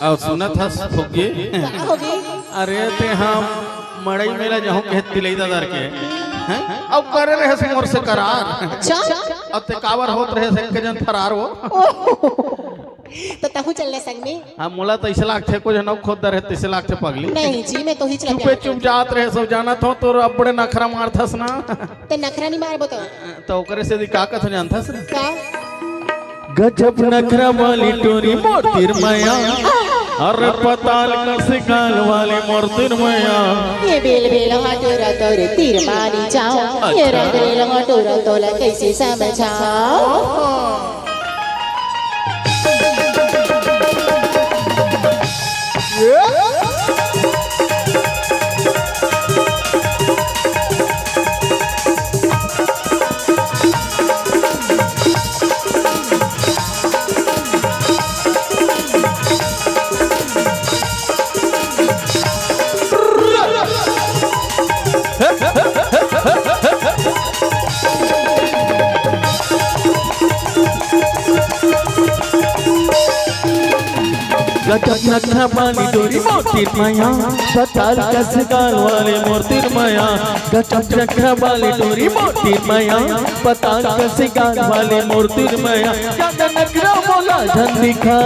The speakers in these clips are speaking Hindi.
और सुना था फुगे अरे ते हम मड़ई मेला जहूं के तिलई दादर के हैं अब करे रहे से मोर से करार अच्छा अब ते कावर होत रहे से के जन फरार हो तो तहु चलने संग में हम मोला तो 30 लाख थे को जन खोद दर है 30 लाख से पगली नहीं जी मैं तो ही चला चुपे चुप जात रहे सब जाना थो तो अब बड़े नखरा मारथस ना ते नखरा नहीं मारबो तो ओकरे से दी का कथ जानथस ना का गजब नखरा वाली टोरी मोतीर माया अरे पताल कस गाल वाली मोतीर माया ये बेल बेल हटोरा तोर तीर मारी जाओ ये रंग रेल हटोरा तोला कैसे समझाओ गजब नखरा वाली डोरी मोतीर माया पताल कस गाल वाले मोतीर माया गजब नखरा वाली डोरी मोतीर माया पताल कस गाल वाले मोतीर माया ज्यादा नखरा बोला धन दिखा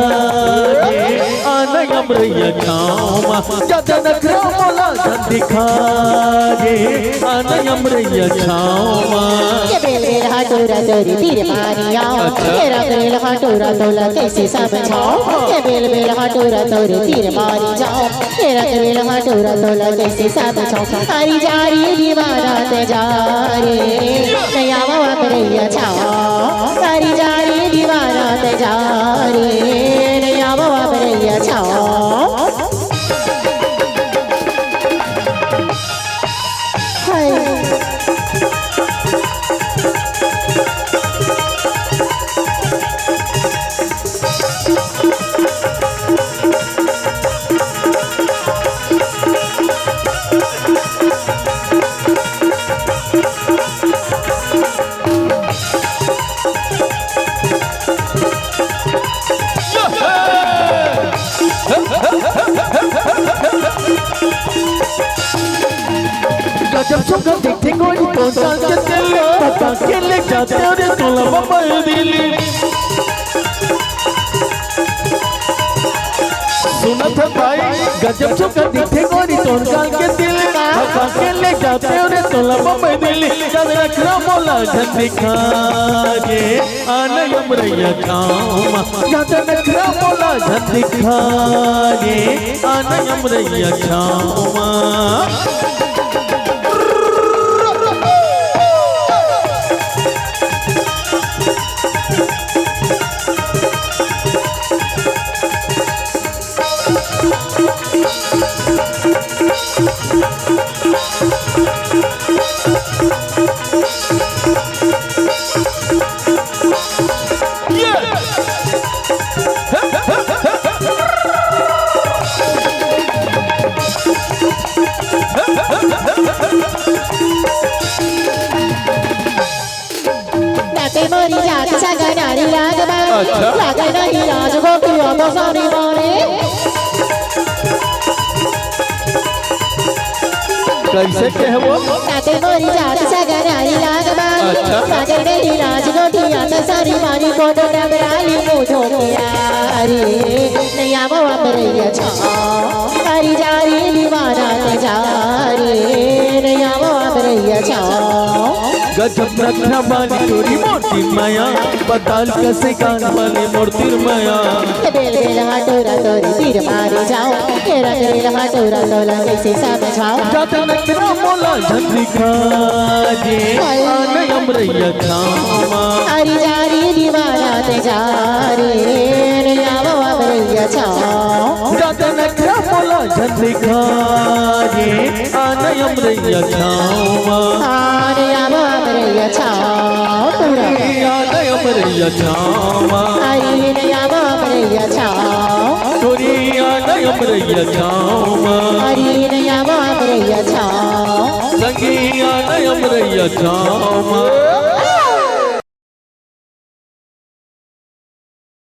आना अमरैया छाँव ज्यादा नखरा बोला धन दिखा आना अमरैया छाँव ये बेल बेल हटोरा तोर तीर मारी आओ ये रंग रेल हटोरा तोला कैसे समझाओ ये बेल बेल हटोरा तोर तीर मारी जाओ ये रंग रेल हटोरा तोला कैसे समझाओ हरी जा रही दीवाना ते जा रे नया बाबा करैया छाओ हरी जा रही दीवाना ते जा रे नया बाबा करैया छाओ गजब सुगंध देखते कोई तो साल के दिल पता के ले जाते और तोला बाबा दिली सुना था भाई गजब सुगंध देखते कोई तो साल के दिल पता के ले जाते और तोला बाबा दिली जब रखना मोला धन दिखा के आना अमरैया छाँव ज्यादा नखरा मोला धन दिखा के आना अमरैया छाँव मोरी जात सगा नारी लाग लाग नहीं राज को किया तो सारी मारे कैसे कहबो नाते मोरी जात सगा नारी लाग लाग नहीं राज को किया तो सारी मारी को तो डबराली मुझो यारी नया बाबा करैया छाओ हरी जा रही दीवाना ते जा रे नया बाबा करैया छाओ गजब नखरा वाली टोरी मोतीर माया पताल कसे गाल वाले मोतीर माया बेल बेल हटोरा तोर तीर मारे जाओ ये रंग रेल हटोरा तोला कैसे समझाओ ज्यादा नखरा मोला धन दिखा जे आना अमरैया छाँव हरी जा रही दीवाना ते जा रे नया बाबा करैया छाओ ज्यादा नखरा मोला धन दिखा जे आना अमरैया छाँव नया बाबा करैया छाओ पूरा आना अमरैया छाँव हरी नया बाबा करैया छाओ टोरी आना अमरैया छाँव हरी नया बाबा करैया छाओ संगी आना अमरैया छाँव